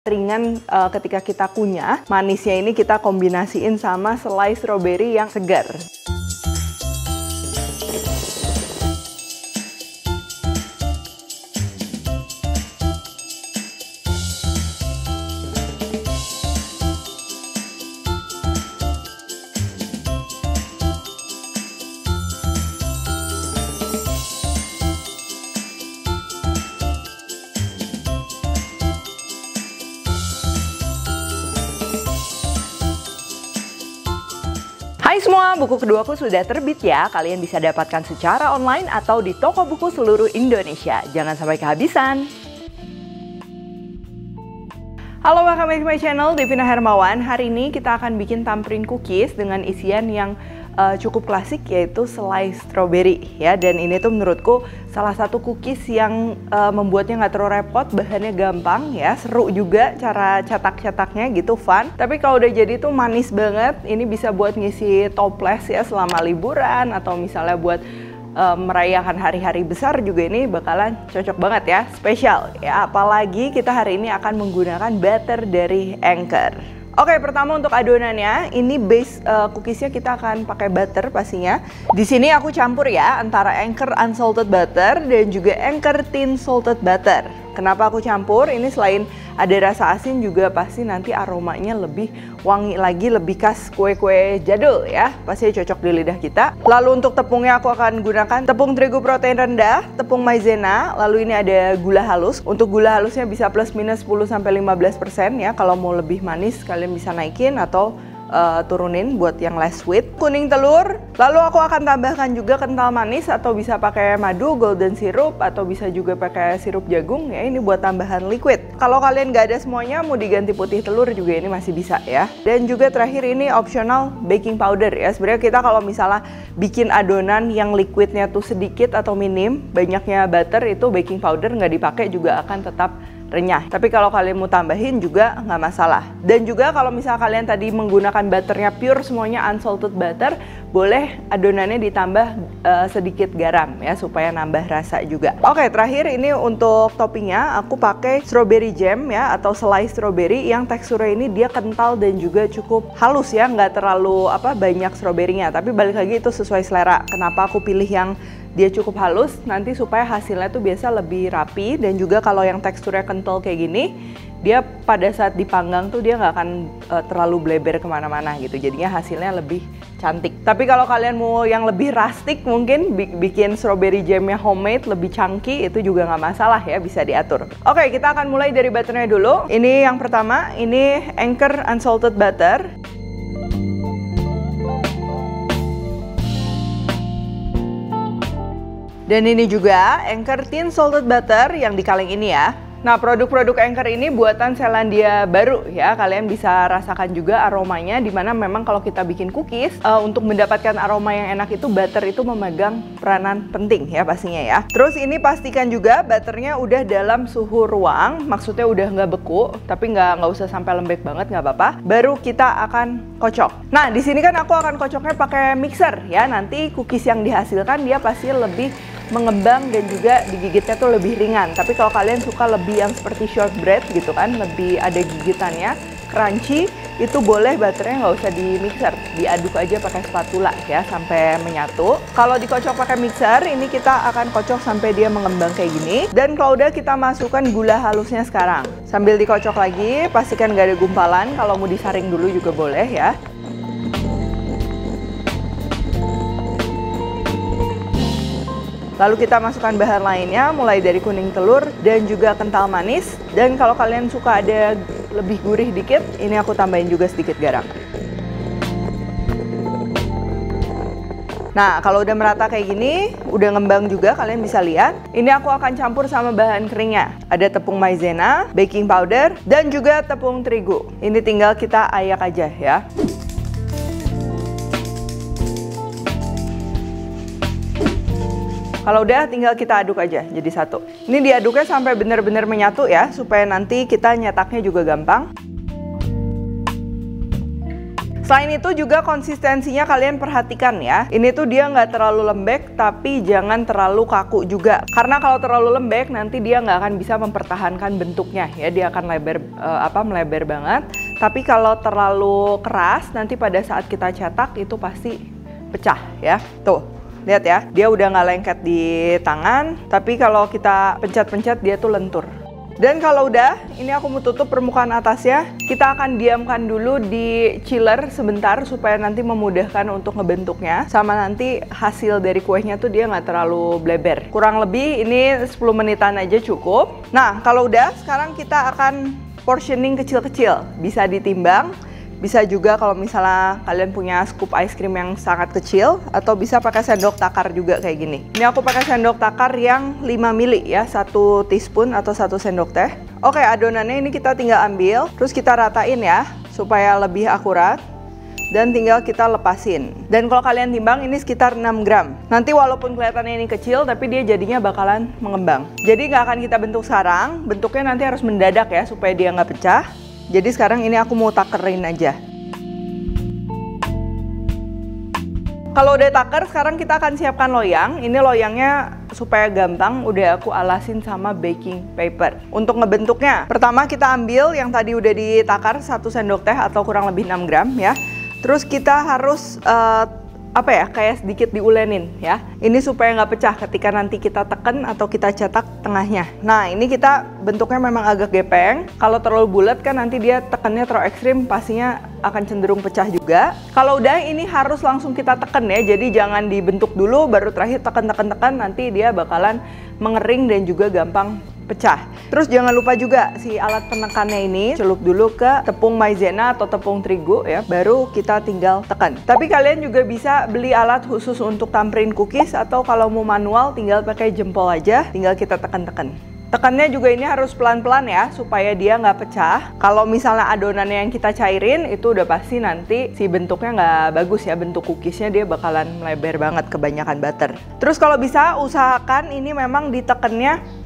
Ringan ketika kita kunyah, manisnya ini kita kombinasiin sama selai stroberi yang segar. Hai semua, buku keduaku sudah terbit ya. Kalian bisa dapatkan secara online atau di toko buku seluruh Indonesia. Jangan sampai kehabisan. Halo, welcome back to my channel, Devina Hermawan. Hari ini kita akan bikin thumbprint cookies dengan isian yang cukup klasik, yaitu selai stroberi ya. Dan ini tuh menurutku salah satu cookies yang membuatnya nggak terlalu repot, bahannya gampang ya, seru juga cara cetak-cetaknya gitu, fun. Tapi kalau udah jadi tuh manis banget. Ini bisa buat ngisi toples ya selama liburan, atau misalnya buat merayakan hari-hari besar juga ini bakalan cocok banget ya, spesial ya. Apalagi kita hari ini akan menggunakan butter dari Anchor. Oke, pertama untuk adonannya, ini base cookiesnya kita akan pakai butter pastinya. Di sini aku campur ya antara Anchor unsalted butter dan juga Anchor thin salted butter. Kenapa aku campur? Ini selain ada rasa asin juga pasti nanti aromanya lebih wangi lagi, lebih khas kue-kue jadul ya. Pasti cocok di lidah kita. Lalu untuk tepungnya aku akan gunakan tepung terigu protein rendah, tepung maizena, lalu ini ada gula halus. Untuk gula halusnya bisa plus minus 10-15% ya. Kalau mau lebih manis kalian bisa naikin atau turunin buat yang less sweet. Kuning telur, lalu aku akan tambahkan juga kental manis, atau bisa pakai madu, golden syrup, atau bisa juga pakai sirup jagung ya, ini buat tambahan liquid. Kalau kalian nggak ada semuanya, mau diganti putih telur juga ini masih bisa ya. Dan juga terakhir ini optional baking powder ya. Sebenarnya kita kalau misalnya bikin adonan yang liquidnya tuh sedikit atau minim, banyaknya butter, itu baking powder nggak dipakai juga akan tetap renyah. Tapi kalau kalian mau tambahin juga nggak masalah. Dan juga kalau misalnya kalian tadi menggunakan butternya pure semuanya unsalted butter, boleh adonannya ditambah sedikit garam ya, supaya nambah rasa juga. Oke, terakhir ini untuk toppingnya aku pakai strawberry jam ya, atau selai strawberry yang teksturnya ini dia kental dan juga cukup halus ya, nggak terlalu banyak stroberinya. Tapi balik lagi itu sesuai selera. Kenapa aku pilih yang dia cukup halus, nanti supaya hasilnya tuh biasa lebih rapi. Dan juga kalau yang teksturnya kental kayak gini, dia pada saat dipanggang tuh dia nggak akan terlalu bleber kemana-mana gitu, jadinya hasilnya lebih cantik. Tapi kalau kalian mau yang lebih rustic, mungkin bikin strawberry jamnya homemade, lebih chunky, itu juga nggak masalah ya, bisa diatur. Oke, kita akan mulai dari butternya dulu. Ini yang pertama, ini Anchor unsalted butter. Dan ini juga Anchor thin salted butter yang di kaleng ini ya. Nah, produk-produk Anchor ini buatan Selandia Baru ya. Kalian bisa rasakan juga aromanya, dimana memang kalau kita bikin cookies, untuk mendapatkan aroma yang enak itu butter itu memegang peranan penting ya pastinya ya. Terus ini pastikan juga butternya udah dalam suhu ruang, maksudnya udah nggak beku, tapi nggak usah sampai lembek banget, nggak apa-apa. Baru kita akan kocok. Nah, di sini kan aku akan kocoknya pakai mixer ya. Nanti cookies yang dihasilkan dia pasti lebih mengembang dan juga digigitnya tuh lebih ringan. Tapi kalau kalian suka lebih yang seperti shortbread gitu kan, lebih ada gigitannya, crunchy, itu boleh butternya nggak usah di mixer, diaduk aja pakai spatula ya sampai menyatu. Kalau dikocok pakai mixer, ini kita akan kocok sampai dia mengembang kayak gini. Dan kalau udah, kita masukkan gula halusnya sekarang. Sambil dikocok lagi, pastikan nggak ada gumpalan. Kalau mau disaring dulu juga boleh ya. Lalu kita masukkan bahan lainnya, mulai dari kuning telur dan juga kental manis. Dan kalau kalian suka ada lebih gurih dikit, ini aku tambahin juga sedikit garam. Nah, kalau udah merata kayak gini, udah ngembang juga, kalian bisa lihat. Ini aku akan campur sama bahan keringnya. Ada tepung maizena, baking powder, dan juga tepung terigu. Ini tinggal kita ayak aja ya. Kalau udah, tinggal kita aduk aja jadi satu. Ini diaduknya sampai benar-benar menyatu ya, supaya nanti kita nyetaknya juga gampang. Selain itu juga konsistensinya kalian perhatikan ya. Ini tuh dia nggak terlalu lembek, tapi jangan terlalu kaku juga. Karena kalau terlalu lembek nanti dia nggak akan bisa mempertahankan bentuknya ya. Dia akan melebar banget. Tapi kalau terlalu keras, nanti pada saat kita cetak itu pasti pecah ya. Tuh, lihat ya. Dia udah nggak lengket di tangan, tapi kalau kita pencet-pencet dia tuh lentur. Dan kalau udah, ini aku mau tutup permukaan atasnya. Kita akan diamkan dulu di chiller sebentar supaya nanti memudahkan untuk ngebentuknya. Sama nanti hasil dari kuenya tuh dia nggak terlalu bleber. Kurang lebih ini 10 menitan aja cukup. Nah, kalau udah, sekarang kita akan portioning kecil-kecil. Bisa ditimbang. Bisa juga kalau misalnya kalian punya scoop ice cream yang sangat kecil, atau bisa pakai sendok takar juga kayak gini. Ini aku pakai sendok takar yang 5 mili ya, 1 teaspoon atau 1 sendok teh. Oke, adonannya ini kita tinggal ambil, terus kita ratain ya, supaya lebih akurat. Dan tinggal kita lepasin. Dan kalau kalian timbang ini sekitar 6 gram. Nanti walaupun kelihatannya ini kecil, tapi dia jadinya bakalan mengembang. Jadi nggak akan kita bentuk sekarang, bentuknya nanti harus mendadak ya, supaya dia nggak pecah. Jadi sekarang ini aku mau takerin aja. Kalau udah taker, sekarang kita akan siapkan loyang. Ini loyangnya supaya gampang, udah aku alasin sama baking paper. Untuk ngebentuknya, pertama kita ambil yang tadi udah ditakar 1 sendok teh atau kurang lebih 6 gram ya. Terus kita harus kayak sedikit diulenin ya. Ini supaya nggak pecah ketika nanti kita tekan atau kita cetak tengahnya. Nah, ini kita bentuknya memang agak gepeng. Kalau terlalu bulat kan nanti dia tekannya terlalu ekstrim, pastinya akan cenderung pecah juga. Kalau udah, ini harus langsung kita tekan ya. Jadi jangan dibentuk dulu baru terakhir tekan, nanti dia bakalan mengering dan juga gampang pecah. Terus jangan lupa juga si alat penekannya ini celup dulu ke tepung maizena atau tepung terigu ya, baru kita tinggal tekan. Tapi kalian juga bisa beli alat khusus untuk tamperin cookies, atau kalau mau manual tinggal pakai jempol aja, tinggal kita tekan-tekan. Tekannya juga ini harus pelan-pelan ya, supaya dia nggak pecah. Kalau misalnya adonannya yang kita cairin, itu udah pasti nanti si bentuknya nggak bagus ya, bentuk cookiesnya dia bakalan melebar banget kebanyakan butter. Terus kalau bisa usahakan ini memang ditekannya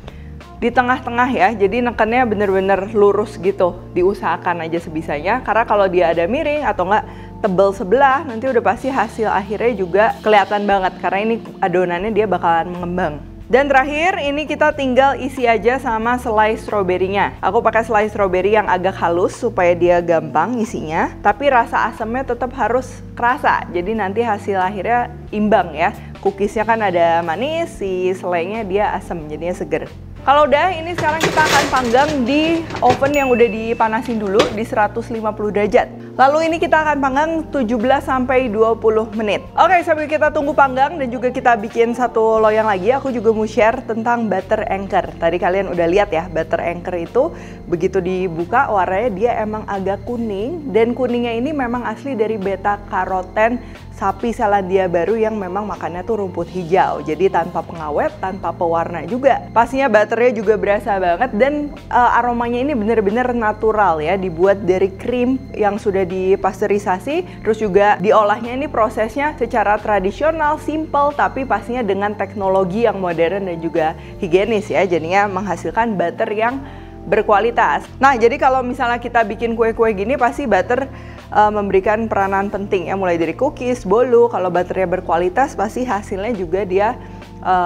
di tengah-tengah ya, jadi nekannya bener-bener lurus gitu, diusahakan aja sebisanya, karena kalau dia ada miring atau enggak tebel sebelah, nanti udah pasti hasil akhirnya juga kelihatan banget, karena ini adonannya dia bakalan mengembang. Dan terakhir, ini kita tinggal isi aja sama selai stroberinya. Aku pakai selai stroberi yang agak halus supaya dia gampang isinya, tapi rasa asamnya tetap harus kerasa, jadi nanti hasil akhirnya imbang ya. Cookiesnya kan ada manis, si selainya dia asam, jadinya seger. Kalau udah, ini sekarang kita akan panggang di oven yang udah dipanasin dulu di 150 derajat. Lalu ini kita akan panggang 17-20 menit. Oke, sambil kita tunggu panggang dan juga kita bikin satu loyang lagi, aku juga mau share tentang butter anchor. Tadi kalian udah lihat ya, butter anchor itu begitu dibuka warnanya dia emang agak kuning, dan kuningnya ini memang asli dari beta karoten sapi Selandia Baru yang memang makannya tuh rumput hijau. Jadi tanpa pengawet, tanpa pewarna juga. Pastinya butternya juga berasa banget, dan aromanya ini bener-bener natural ya. Dibuat dari krim yang sudah dipasteurisasi, terus juga diolahnya ini prosesnya secara tradisional, simple, tapi pastinya dengan teknologi yang modern dan juga higienis ya. Jadinya menghasilkan butter yang berkualitas. Nah, jadi kalau misalnya kita bikin kue-kue gini, pasti butter memberikan peranan penting ya, mulai dari cookies, bolu. Kalau butternya berkualitas, pasti hasilnya juga dia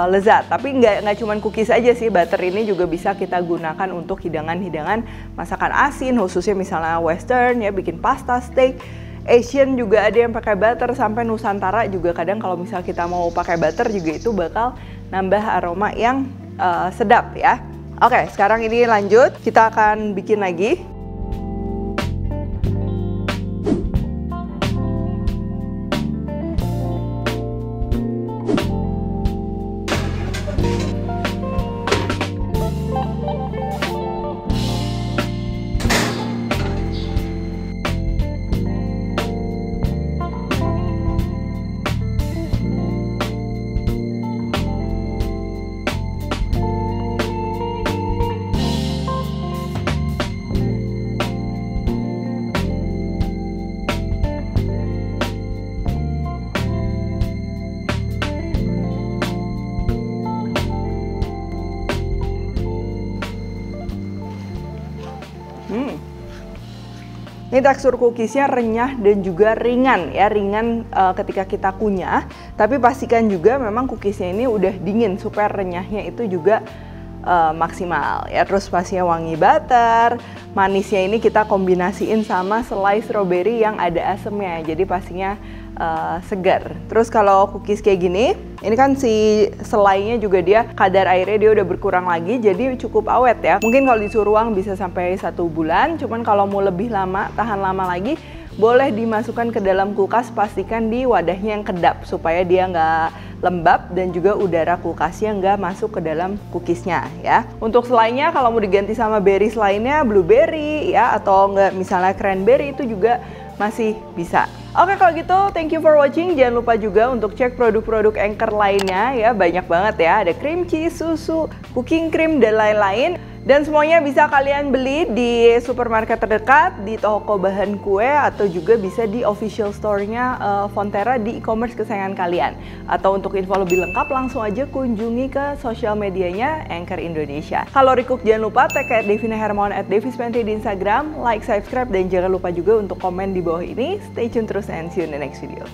lezat. Tapi nggak cuma cookies aja sih, butter ini juga bisa kita gunakan untuk hidangan-hidangan masakan asin, khususnya misalnya western ya, bikin pasta, steak. Asian juga ada yang pakai butter, sampai Nusantara juga kadang kalau misalnya kita mau pakai butter juga itu bakal nambah aroma yang sedap ya. Oke, sekarang ini lanjut, kita akan bikin lagi. Ini tekstur cookiesnya renyah dan juga ringan ya, ringan ketika kita kunyah. Tapi pastikan juga memang cookiesnya ini udah dingin supaya renyahnya itu juga maksimal ya. Terus pastinya wangi butter, manisnya ini kita kombinasiin sama selai strawberry yang ada asemnya, jadi pastinya segar. Terus kalau cookies kayak gini, ini kan si selainya juga dia kadar airnya dia udah berkurang lagi, jadi cukup awet ya. Mungkin kalau disuruh ruang bisa sampai 1 bulan, cuman kalau mau lebih lama, tahan lama lagi, boleh dimasukkan ke dalam kulkas, pastikan di wadahnya yang kedap supaya dia nggak lembab dan juga udara kulkasnya nggak masuk ke dalam cookiesnya ya. Untuk selainya kalau mau diganti sama berries lainnya, blueberry ya, atau nggak misalnya cranberry itu juga masih bisa. Oke, kalau gitu thank you for watching. Jangan lupa juga untuk cek produk-produk Anchor lainnya ya, banyak banget ya. Ada cream cheese, susu, cooking cream, dan lain-lain. Dan semuanya bisa kalian beli di supermarket terdekat, di toko bahan kue, atau juga bisa di official store-nya Fonterra di e-commerce kesayangan kalian. Atau untuk info lebih lengkap langsung aja kunjungi ke sosial medianya Anchor Indonesia. Kalau recook jangan lupa tag Devina Hermawan @devispentry di Instagram, like, subscribe, dan jangan lupa juga untuk komen di bawah ini. Stay tune terus and see you in the next video.